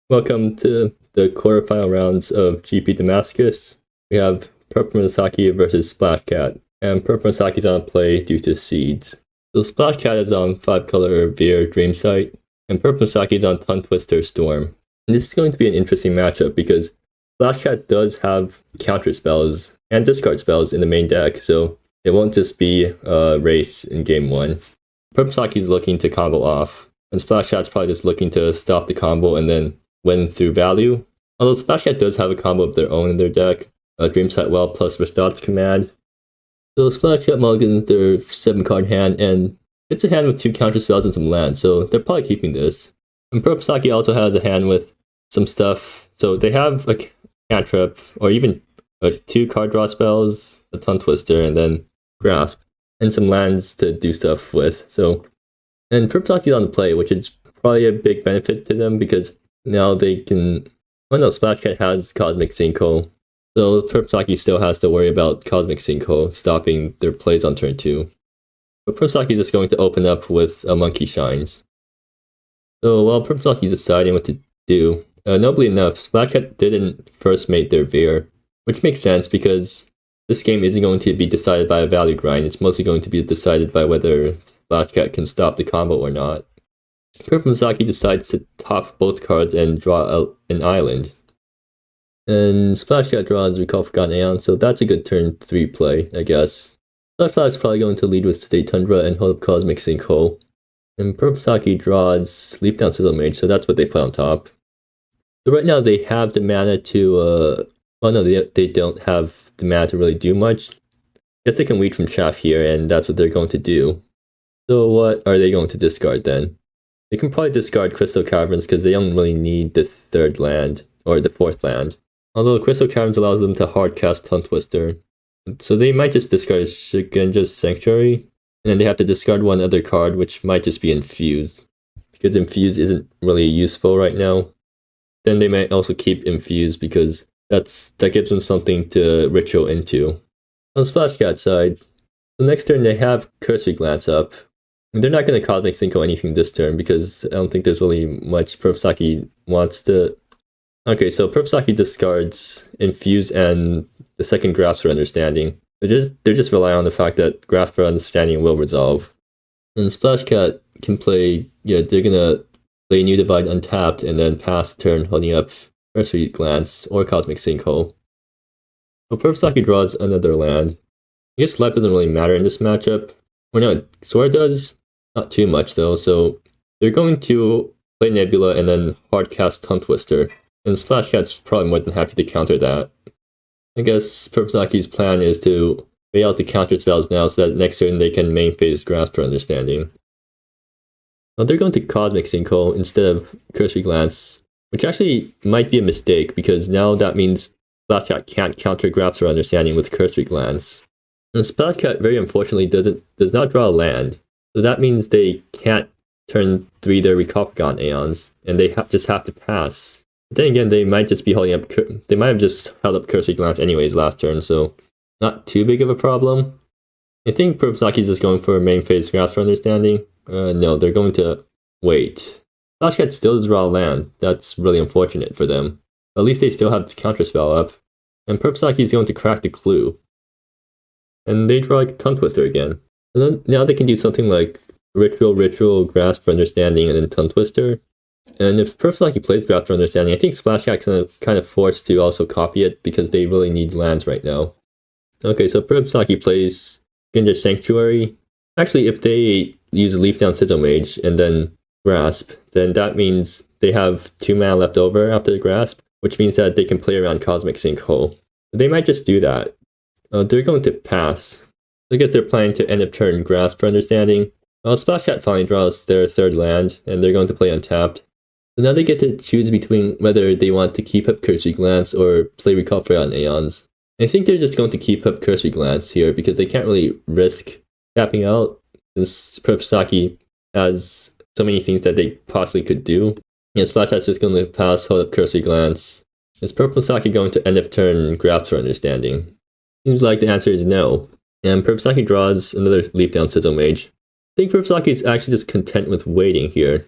Welcome to the quarterfinal rounds of GP Damascus. We have Purplemurasaki versus Splashcat, and Purplemurasaki's on play due to seeds. So Splashcat is on 5-color Veer Dreamsight, and Purplemurasaki is on Tongue Twister Storm. And this is going to be an interesting matchup because Splashcat does have counter spells and discard spells in the main deck, so it won't just be a race in game 1. Purplemurasaki is looking to combo off, and Splashcat's probably just looking to stop the combo and then win through value. Although Splashcat does have a combo of their own in their deck, Dreamsight Well plus Restot's Command. So Splashcat mulligans their 7-card hand, and it's a hand with 2 counter spells and some lands, so they're probably keeping this. And Purplemurasaki also has a hand with some stuff, so they have a cantrip, or even 2 card draw spells, a Tongue Twister, and then Grasp, and some lands to do stuff with. And Purplemurasaki on the play, which is probably a big benefit to them because now they can. Well, no, Splashcat has Cosmic Sinkhole, so Purplemurasaki still has to worry about Cosmic Sinkhole stopping their plays on turn 2. But Purplemurasaki is just going to open up with a Monkey Shines. So while Purplemurasaki is deciding what to do, nobly enough, Splashcat didn't first mate their Veer, which makes sense because this game isn't going to be decided by a value grind. It's mostly going to be decided by whether Splashcat can stop the combo or not. Purplemurasaki decides to top both cards and draw an island. And Splashcat draws Recall Forgotten Aeon, so that's a good turn 3 play, I guess. Splashcat is probably going to lead with Sedate Tundra and hold up Cosmic Sinkhole. And Purplemurasaki draws Leaf Down Sizzle Mage, so that's what they play on top. So right now they have the mana to, well no, they don't have the mana to really do much. I guess they can lead from Chaff here, and that's what they're going to do. So what are they going to discard then? They can probably discard Crystal Caverns because they don't really need the 3rd land, or the 4th land. Although Crystal Caverns allows them to hardcast Tongue Twister. So they might just discard Shigenja's Sanctuary, and then they have to discard one other card, which might just be Infuse. Because Infuse isn't really useful right now. Then they might also keep Infuse because that gives them something to ritual into. On Splashcat side, the next turn they have Cursory Glance up. They're not going to Cosmic Sinkhole anything this turn because I don't think there's really much Purplemurasaki wants to. Okay, so Purplemurasaki discards Infuse and the second Grasp for Understanding. They're just relying on the fact that Grasp for Understanding will resolve. And Splashcat can play, they're going to play New Divide untapped and then pass turn holding up Cursory Glance or Cosmic Sinkhole. So Purplemurasaki draws another land. I guess life doesn't really matter in this matchup. Or no, Sora does. Not too much though, so they're going to play Nebula and then hardcast Tongue Twister, and Splashcat's probably more than happy to counter that. I guess Purplemusaki's plan is to lay out the counter spells now so that next turn they can main phase Grasp for Understanding. Now they're going to Cosmic Sinkhole instead of Cursory Glance, which actually might be a mistake because now that means Splashcat can't counter Grasp for Understanding with Cursory Glance. And Splashcat very unfortunately does not draw a land. So that means they can't turn 3 their Recall Forgotten Aeons, and they just have to pass. But then again, they might just be holding up. They might have just held up Cursory Glance anyways last turn, so not too big of a problem. I think Purplemurasaki is just going for a main phase Grasp for Understanding. No, they're going to wait. Splashcat still does draw a land. That's really unfortunate for them. But at least they still have Counterspell up. And Purplemurasaki is going to crack the clue. And they draw like Tongue Twister again. And then now they can do something like Ritual, Grasp for Understanding, and then Tongue Twister. And if Purplemurasaki plays Grasp for Understanding, I think Splashcat kind of forced to also copy it because they really need lands right now. Okay, so Purplemurasaki plays Shigenja's Sanctuary. Actually, if they use Leaf Down Sizzle Mage and then Grasp, then that means they have 2 mana left over after the Grasp, which means that they can play around Cosmic Sinkhole. They might just do that. They're going to pass. I guess they're planning to end of turn Grasp for Understanding. Splashcat finally draws their 3rd land, and they're going to play untapped. So now they get to choose between whether they want to keep up Cursory Glance or play Recall Forgotten Aeons. I think they're just going to keep up Cursory Glance here because they can't really risk tapping out since Purplemurasaki has so many things that they possibly could do. And Splashcat's just going to pass, hold up Cursory Glance. Is Purplemurasaki going to end of turn Grasp for Understanding? Seems like the answer is no. And Purplemurasaki draws another Leaf Down Sizzle Mage. I think Purplemurasaki is actually just content with waiting here.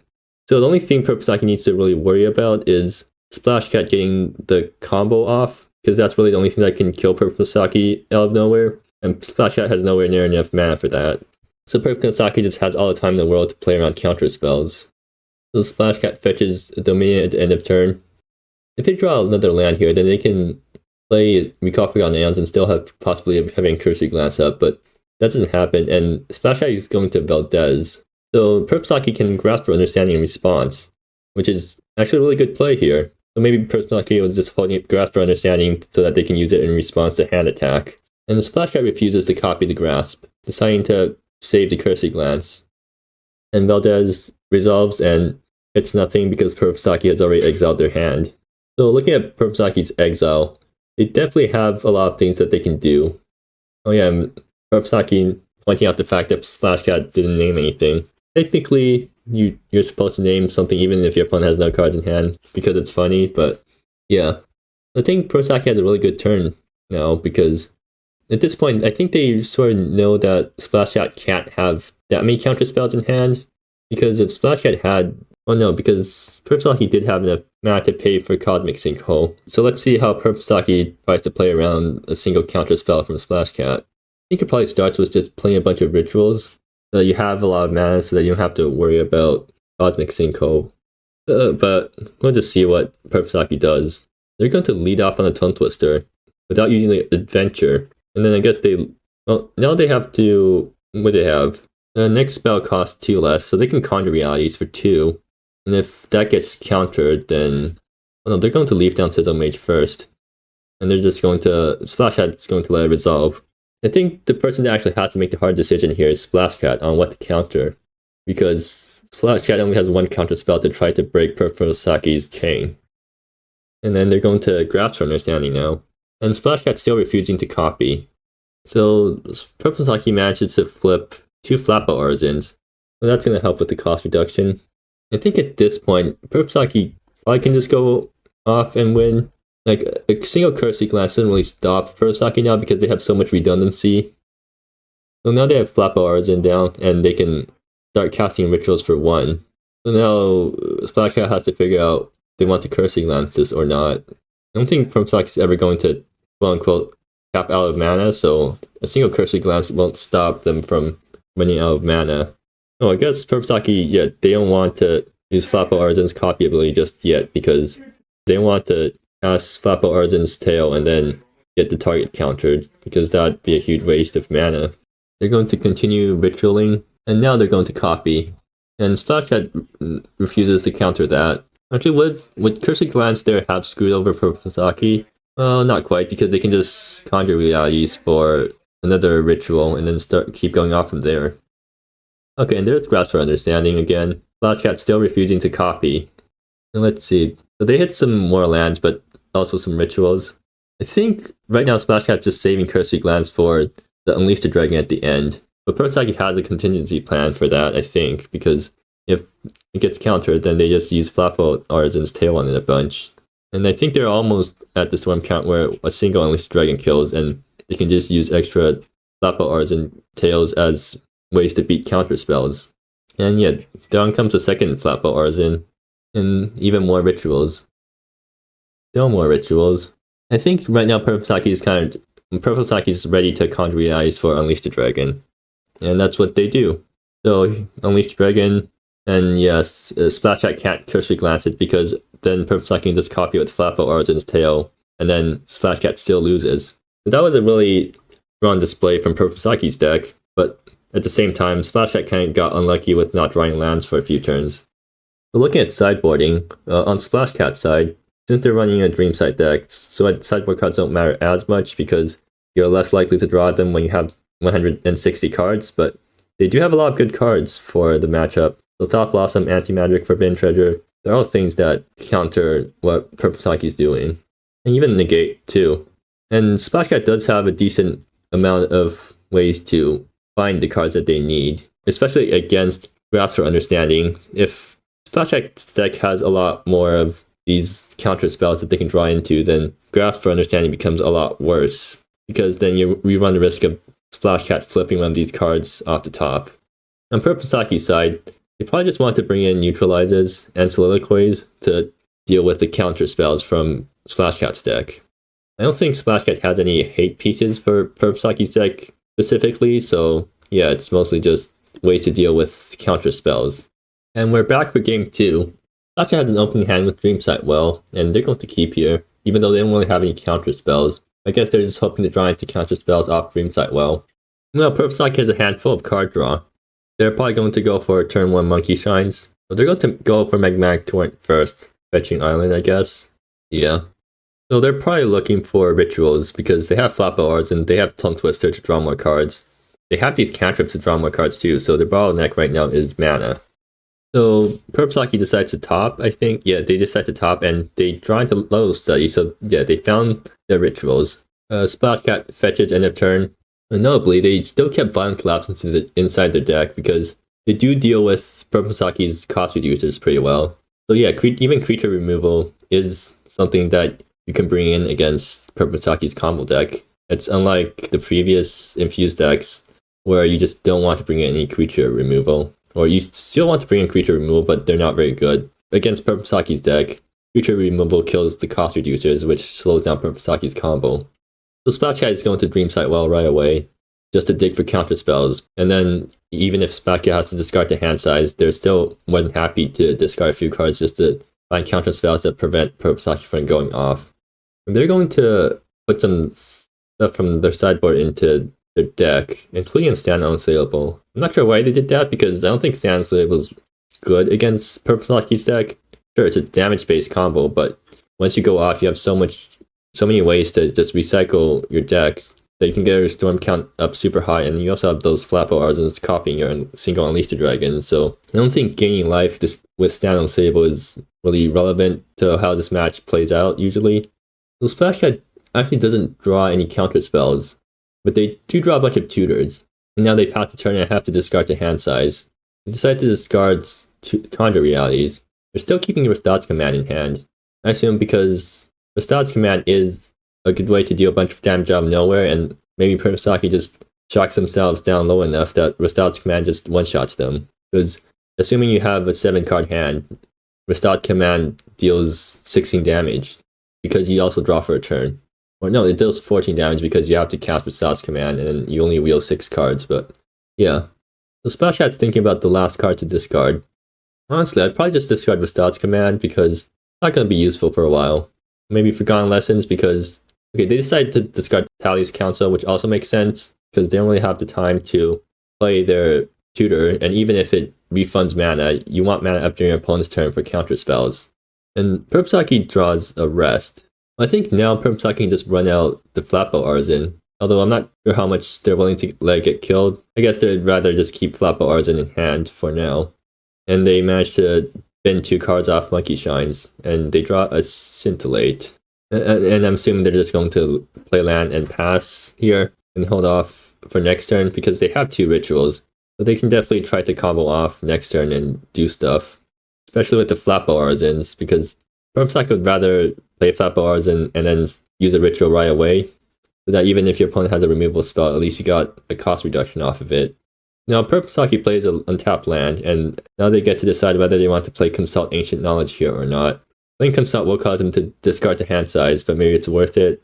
So the only thing Purplemurasaki needs to really worry about is Splashcat getting the combo off, because that's really the only thing that can kill Purplemurasaki out of nowhere, and Splashcat has nowhere near enough mana for that. So Purplemurasaki just has all the time in the world to play around counter spells. So Splashcat fetches a Dominion at the end of turn. If they draw another land here, then they can play Recovery on lands and still have possibly having Cursory Glance up, but that doesn't happen, and Splashcat is going to Valdez. So Purplemurasaki can grasp for Understanding in response, which is actually a really good play here. So maybe Purplemurasaki was just holding Grasp for Understanding so that they can use it in response to hand attack. And the Splashcat refuses to copy the Grasp, deciding to save the Cursory Glance. And Valdez resolves and hits nothing because Purplemurasaki has already exiled their hand. So looking at Purplemurasaki's exile, they definitely have a lot of things that they can do. Oh yeah, Purplemurasaki pointing out the fact that Splashcat didn't name anything. Technically, you're supposed to name something even if your opponent has no cards in hand, because it's funny, but yeah. I think Purplemurasaki has a really good turn now, because at this point, I think they sort of know that Splashcat can't have that many counter spells in hand, because if Splashcat had... Oh no, because Purplemurasaki did have enough mana to pay for Cosmic Sinkhole. So let's see how Purplemurasaki tries to play around a single counter spell from Splashcat. I think it probably starts with just playing a bunch of rituals. So you have a lot of mana so that you don't have to worry about Cosmic Sinkhole. But we'll just see what Purplemurasaki does. They're going to lead off on a Tongue Twister without using the Adventure. And then I guess now they have to... What do they have? The next spell costs 2 less, so they can conjure realities for 2. And if that gets countered, then... Oh no, they're going to leave down Sizzle Mage first. And they're just going to... Splashcat's going to let it resolve. I think the person that actually has to make the hard decision here is Splashcat on what to counter. Because Splashcat only has one counter spell to try to break Purplemurasaki's chain. And then they're going to Grasp for Understanding now. And Splashcat's still refusing to copy. So Purplemurasaki manages to flip 2 Flapple Arzins. So that's going to help with the cost reduction. I think at this point, Purplemurasaki probably can just go off and win. Like, a single Cursory Glance doesn't really stop Purplemurasaki now because they have so much redundancy. So now they have Flapple Arzin down, and they can start casting rituals for 1. So now Splashcat has to figure out if they want to Cursory Glance this or not. I don't think Purplemurasaki is ever going to, quote-unquote, cap out of mana, so a single Cursory Glance won't stop them from running out of mana. Oh, I guess Purplemurasaki, yeah, they don't want to use Flapple Arzin's copy ability just yet because they want to cast Flapple Arzin's Tail and then get the target countered, because that'd be a huge waste of mana. They're going to continue ritualing, and now they're going to copy. And Splashcat refuses to counter that. Actually, would Cursory Glance there have screwed over Purplemurasaki? Well, not quite, because they can just conjure realities for another ritual and then keep going off from there. Okay, and there's Grasp for Understanding again. Splashcat's still refusing to copy. And let's see. So they hit some more lands, but also some rituals. I think right now Splashcat's just saving Cursory Glance for the Unleash the Dragon at the end. But Purplemurasaki has a contingency plan for that, I think, because if it gets countered, then they just use Flapple Arzin's Tail on it a bunch. And I think they're almost at the storm count where a single Unleash the Dragon kills, and they can just use extra Flapple Arzin Tails as ways to beat counter spells. And yet, down comes the second Flapple Arzin, and even more rituals. Still more rituals. I think right now Purplemurasaki is ready to conjure realities for Unleash the Dragon. And that's what they do. So, Unleash the Dragon, and yes, Splashcat can't Cursory Glance it because then Purplemurasaki can just copy it with Flapple Arzin's Tail, and then Splashcat still loses. So that was a really strong display from Purplemurasaki's deck, but at the same time, Splashcat kind of got unlucky with not drawing lands for a few turns. So looking at sideboarding, on Splashcat's side, since they're running a Dreamsight deck, so sideboard cards don't matter as much because you're less likely to draw them when you have 160 cards, but they do have a lot of good cards for the matchup. So Top Blossom, Anti-Magic, Forbidden Treasure, they're all things that counter what Purplemurasaki's doing. And even negate, too. And Splashcat does have a decent amount of ways to find the cards that they need, especially against Grasp for Understanding. If Splashcat's deck has a lot more of these counter spells that they can draw into, then Grasp for Understanding becomes a lot worse, because then you run the risk of Splashcat flipping one of these cards off the top. On Purplemurasaki's side, they probably just want to bring in Neutralizes and Soliloquies to deal with the counter spells from Splashcat's deck. I don't think Splashcat has any hate pieces for Purplemusaki's deck specifically, so yeah, it's mostly just ways to deal with counter spells. And we're back for game 2. Splashcat has an opening hand with Dreamsight well, and they're going to keep here, even though they don't really have any counter spells. I guess they're just hoping to draw into counter spells off Dreamsight well. Well, Purplemusaki has a handful of card draw. They're probably going to go for turn 1 Monkey Shines. So they're going to go for Magmatic Torrent first, fetching Island, I guess. Yeah. So they're probably looking for rituals because they have Flapple Arts and they have Tongue Twister to draw more cards. They have these cantrips to draw more cards too, so their bottleneck right now is mana. So Purplemusaki decides to top, I think. Yeah, they decide to top and they draw into Low Study, so yeah, they found their rituals. Splashcat fetches end of turn. And notably, they still kept Violent Collapse inside their deck because they do deal with Purplemusaki's cost reducers pretty well. So yeah, even creature removal is something that you can bring in against Purplemusaki's combo deck. It's unlike the previous infused decks where you just don't want to bring in any creature removal. Or you still want to bring in creature removal, but they're not very good. Against Purplemusaki's deck, creature removal kills the cost reducers, which slows down Purplemusaki's combo. So Splashcat is going to Dreamsight well right away, just to dig for counter spells. And then even if Splashcat has to discard the hand size, they're still more than happy to discard a few cards just to find counter spells that prevent Purplemusaki from going off. And they're going to put some stuff from their sideboard into their deck, including Stand Unslayable. I'm not sure why they did that, because I don't think Stand Unslayable is good against Purplemusaki's deck. Sure, it's a damage-based combo, but once you go off, you have so many ways to just recycle your decks that you can get your storm count up super high, and you also have those Flapple Artisans copying your single Unleash the Dragon, so I don't think gaining life with Stand Unslayable is really relevant to how this match plays out usually. So Splashcat actually doesn't draw any counter spells, but they do draw a bunch of tutors, and now they pass the turn and have to discard the hand size. They decide to discard Conjure Realities. They're still keeping Restad's Command in hand. I assume because Restad's Command is a good way to deal a bunch of damage out of nowhere, and maybe Purplemusaki just shocks themselves down low enough that Restad's Command just one-shots them. Because assuming you have a 7-card hand, Restad's Command deals 16 damage, because you also draw for a turn. Or no, it deals 14 damage because you have to cast Restad's Command, and you only wheel 6 cards, but yeah. So Splashcat's thinking about the last card to discard. Honestly, I'd probably just discard Restad's Command because it's not going to be useful for a while. Maybe Forgotten Lessons because okay, they decided to discard Tally's Council, which also makes sense because they don't really have the time to play their tutor, and even if it refunds mana, you want mana up during your opponent's turn for counter spells. And Purplemusaki draws a rest. I think now Purplemusaki can just run out the Flapple Artisan, although I'm not sure how much they're willing to let it get killed. I guess they'd rather just keep Flapple Artisan in hand for now. And they managed to bin 2 cards off Monkey Shines, and they draw a Scintillate. And I'm assuming they're just going to play land and pass here and hold off for next turn because they have 2 rituals. So they can definitely try to combo off next turn and do stuff. Especially with the Flapple Artisans, because Purplemusaki would rather play Flapple Artisan and then use a ritual right away. So that even if your opponent has a removal spell, at least you got a cost reduction off of it. Now Purplemusaki plays an untapped land, and now they get to decide whether they want to play Consult Ancient Knowledge here or not. I think Consult will cause them to discard the hand size, but maybe it's worth it.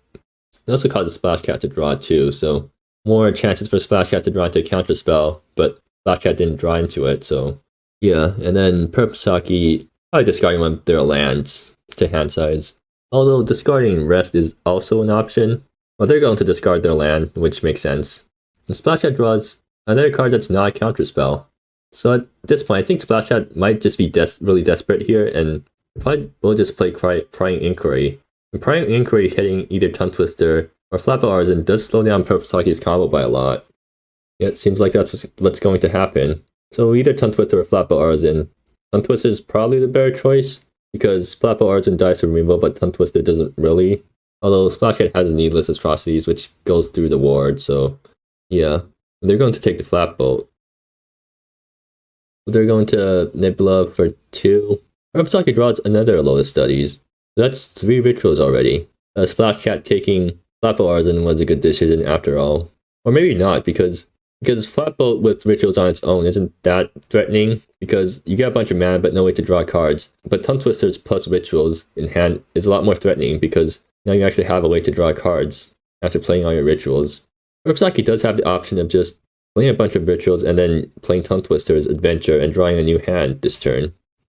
It also causes Splashcat to draw too, so more chances for Splashcat to draw into a counter spell, but Splashcat didn't draw into it, so yeah. And then Purplemusaki probably discarding one of their lands to hand size. Although discarding Rest is also an option. Well, they're going to discard their land, which makes sense. And Splashcat draws another card that's not a counter spell. So at this point, I think Splashcat might just be really desperate here, and probably will just play Prying Inquiry. And Prying Inquiry hitting either Tongue Twister or Flapple Artisan does slow down Purplemusaki's combo by a lot. Yeah, it seems like that's what's going to happen. So either Tongue Twister or Flapple Artisan. Tongue Twister is probably the better choice, because Flapple Artisan dies to removal, but Tongue Twister doesn't really. Although Splashcat has Needless Atrocities, which goes through the ward, so yeah. They're going to take the Flat Bolt. They're going to Nebula for 2. Purplemusaki draws another Lotus Studies. That's 3 rituals already. Splashcat taking Flapple Artisan was a good decision after all. Or maybe not, because Because Flatboat with rituals on its own isn't that threatening, because you get a bunch of mana but no way to draw cards. But Tongue Twisters plus rituals in hand is a lot more threatening, because now you actually have a way to draw cards after playing all your rituals. Purplemurasaki does have the option of just playing a bunch of rituals and then playing Tongue Twister's Adventure and drawing a new hand this turn,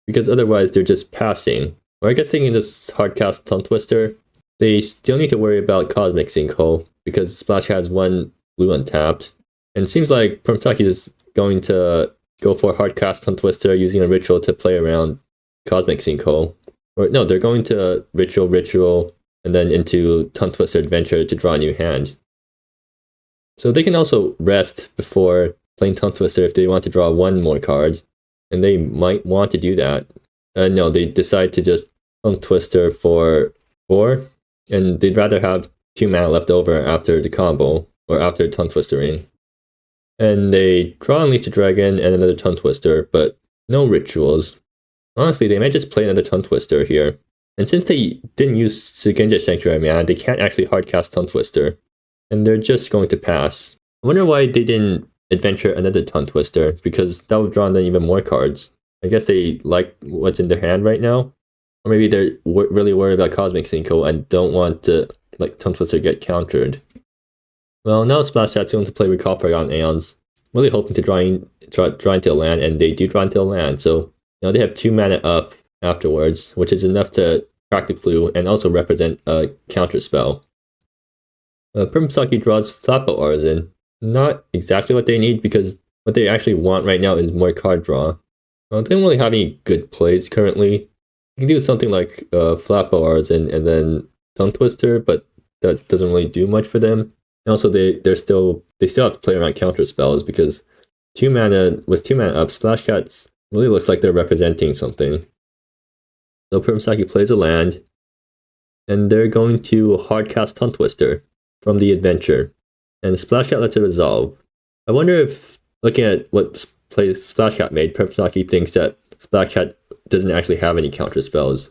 because otherwise they're just passing. Or I guess they can just hardcast Tongue Twister. They still need to worry about Cosmic Sinkhole, because Splash has 1 blue untapped. And it seems like Purplemurasaki is going to go for hardcast Tongue Twister using a ritual to play around Cosmic Sinkhole. Or no, they're going to ritual, and then into Tongue Twister Adventure to draw a new hand. So they can also rest before playing Tongue Twister if they want to draw 1 more card. And they might want to do that. No, they decide to just Tongue Twister for 4. And they'd rather have 2 mana left over after the combo, or after Tongue Twistering. And they draw Unleash the Dragon and another Tongue Twister, but no rituals. Honestly, they might just play another Tongue Twister here. And since they didn't use Sugenja Sanctuary mana, they can't actually hardcast Tongue Twister. And they're just going to pass. I wonder why they didn't adventure another Tongue Twister, because that would draw them even more cards. I guess they like what's in their hand right now. Or maybe they're really worried about Cosmic Sinkhole and don't want to like Tongue Twister get countered. Well, now Splashcat's going to play Recall Forgotten Aeons, really hoping to draw into a land, and they do draw into a land, so now they have 2 mana up afterwards, which is enough to crack the clue and also represent a counter spell. Purplemurasaki draws Flatboat Artisan. Not exactly what they need, because what they actually want right now is more card draw. They don't really have any good plays currently. You can do something like Flatboat Artisan and then Tongue Twister, but that doesn't really do much for them. And also, they still have to play around counter spells, because 2 mana with 2 mana up, Splashcat really looks like they're representing something. So Purplemurasaki plays a land, and they're going to hardcast Tongue Twister from the Adventure, and Splashcat lets it resolve. I wonder if, looking at what plays Splashcat made, Purplemurasaki thinks that Splashcat doesn't actually have any counter spells.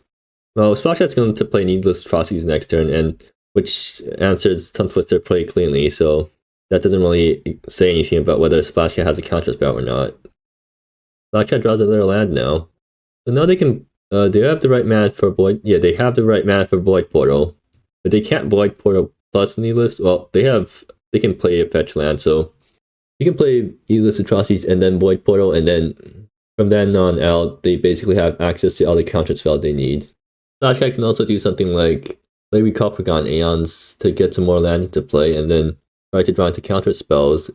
Well, Splashcat's going to play Needless Atrocities next turn, and which answers Tongue Twister pretty cleanly, so that doesn't really say anything about whether Splashcat has a counter spell or not. Splashcat draws another land now. So now they can, they have the right mana for Void, yeah, they have the right mana for Void Portal, but they can't Void Portal plus Needless. Well, they can play a fetch land, so you can play Needless Atrocities and then Void Portal, and then from then on out, they basically have access to all the counter spells they need. Splashcat can also do something like play Recall Forgotten Aeons to get some more land into play, and then try to draw into counter spells,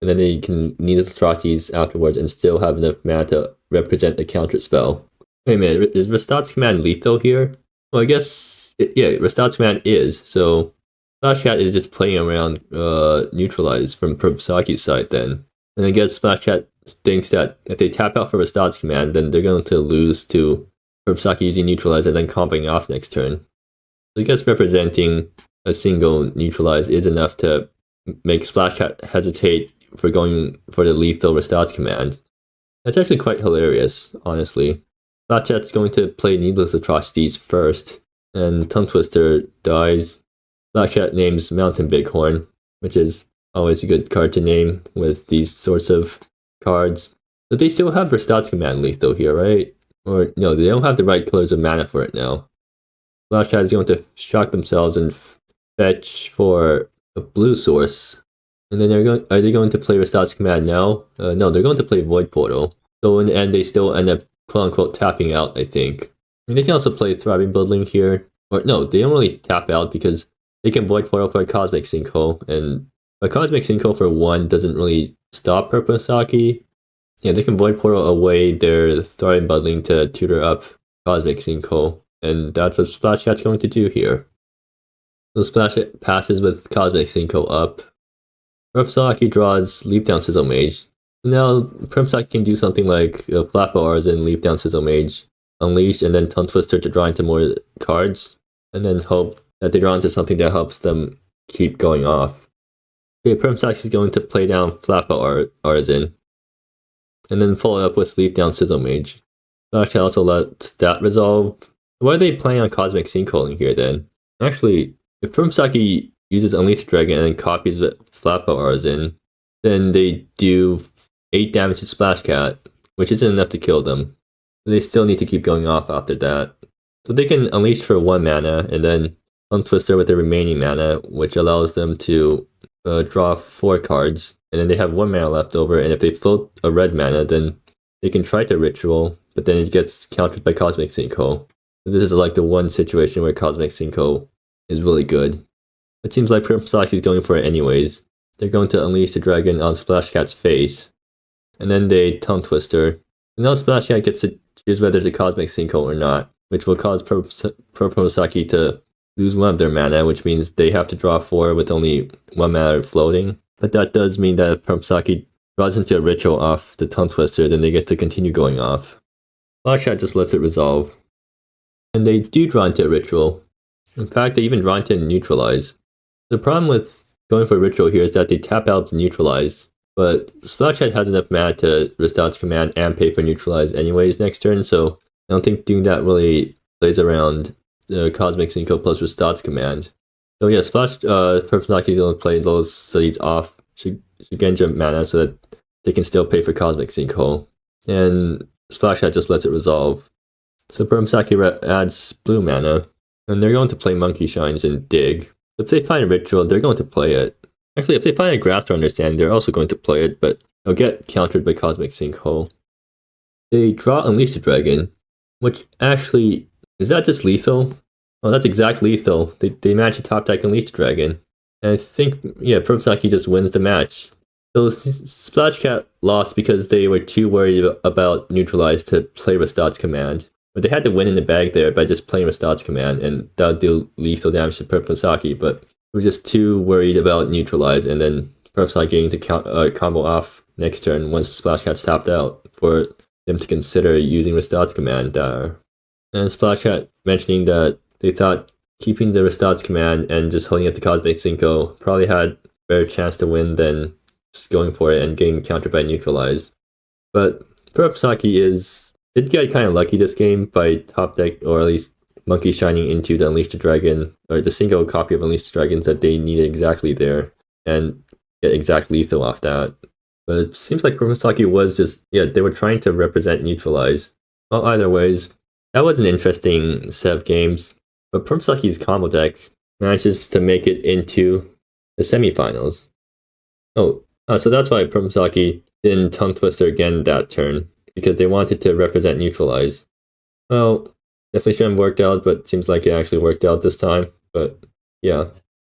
and then they can need the Atrocities afterwards and still have enough mana to represent a counter spell. Wait a minute, is Restad's command lethal here? Well, I guess, yeah, Restad's command is, so Splashcat is just playing around Neutralize from Purplemusaki's side then. And I guess Splashcat thinks that if they tap out for Restad's command, then they're going to lose to Purplemurasaki using Neutralize and then comboing off next turn. So I guess representing a single Neutralize is enough to make Splashcat hesitate for going for the lethal Restad's command. That's actually quite hilarious, honestly. Splashcat's going to play Needless Atrocities first, and Tongue Twister dies. Splashcat names Mountain Bighorn, which is always a good card to name with these sorts of cards. But they still have Restad's command lethal here, right? Or no, they don't have the right colors of mana for it now. Splashcat is going to shock themselves and fetch for a blue source. And then are they going to play Restad's command now? No, they're going to play Void Portal. So in the end, they still end up quote-unquote tapping out, I think. I mean, they can also play Thriving Building here. Or no, they don't really tap out because they can Void Portal for a Cosmic Sinkhole. And a Cosmic Sinkhole for 1 doesn't really stop Purplemurasaki. Yeah, they can Void Portal away their Thriving Building to tutor up Cosmic Sinkhole. And that's what Splashcat's going to do here. So Splashcat passes with Cosmic Sinkhole up. Purplemurasaki draws Leap Down Sizzle Mage. So now Purplemurasaki can do something like Flatboat Artisan, Leap Down Sizzle Mage, Unleash, and then Tongue Twister to draw into more cards. And then hope that they draw into something that helps them keep going off. Okay, Purplemurasaki is going to play down Flatboat Artisan. And then follow up with Leap Down Sizzle Mage. Splashcat also lets that resolve. Why are they playing on Cosmic Sinkhole in here then? Actually, if Purplemurasaki uses Unleash the Dragon and then copies the Flatboat Artisan, then they do 8 damage to Splashcat, which isn't enough to kill them. They still need to keep going off after that. So they can Unleash for 1 mana, and then Tongue Twister with the remaining mana, which allows them to draw 4 cards, and then they have 1 mana left over, and if they float a red mana, then they can try to Ritual, but then it gets countered by Cosmic Sinkhole. So this is like the one situation where Cosmic Sinkhole is really good. It seems like Purplemurasaki is going for it anyways. They're going to Unleash the Dragon on Splashcat's face, and then they Tongue Twister. And now Splashcat gets to choose whether it's a Cosmic Sinkhole or not, which will cause Purplemurasaki to lose 1 of their mana, which means they have to draw 4 with only 1 mana floating. But that does mean that if Purplemurasaki draws into a Ritual off the Tongue Twister, then they get to continue going off. Splashcat just lets it resolve. And they do draw into a Ritual. In fact, they even draw into Neutralize. The problem with going for a Ritual here is that they tap out to Neutralize, but Splashcat has enough mana to Restot's Command and pay for Neutralize anyways next turn, so I don't think doing that really plays around the Cosmic Sinkhole plus Restot's Command. So yeah, Purplemurasaki is going to play those Seeds off Shugenja mana so that they can still pay for Cosmic Sinkhole. And Splashcat just lets it resolve. So Purplemurasaki adds blue mana, and they're going to play Monkey Shines and Dig. If they find a Ritual, they're going to play it. Actually, if they find a Grasp or Understand, they're also going to play it, but they'll get countered by Cosmic Sinkhole. They draw Unleash the Dragon, which actually, is that just lethal? Oh, that's exact lethal. They manage to top deck Unleash the Dragon. And I think, yeah, Purplemurasaki just wins the match. So Splashcat lost because they were too worried about Neutralize to play Restot's Command. But they had to win in the bag there by just playing Restot's Command, and that would do lethal damage to Purplemurasaki, but we're just too worried about Neutralize, and then Purplemurasaki getting to combo off next turn once Splashcat's tapped out for them to consider using Restot's Command there. And Splashcat mentioning that they thought keeping the Restot's Command and just holding up the Cosmic Sinkhole probably had a better chance to win than just going for it and getting countered by Neutralize. But Purplemurasaki did get kind of lucky this game by top deck, or at least Monkey Shining into the Unleash the Dragon, or the single copy of Unleash the Dragons that they needed exactly there, and get exact lethal off that. But it seems like Purplemurasaki was just, yeah, they were trying to represent Neutralize. Well, either ways, that was an interesting set of games, but Purplemurasaki's combo deck manages to make it into the semifinals. So that's why Purplemurasaki didn't Tongue Twister again that turn, because they wanted to represent Neutralize. Well, definitely shouldn't have worked out, but seems like it actually worked out this time. But yeah.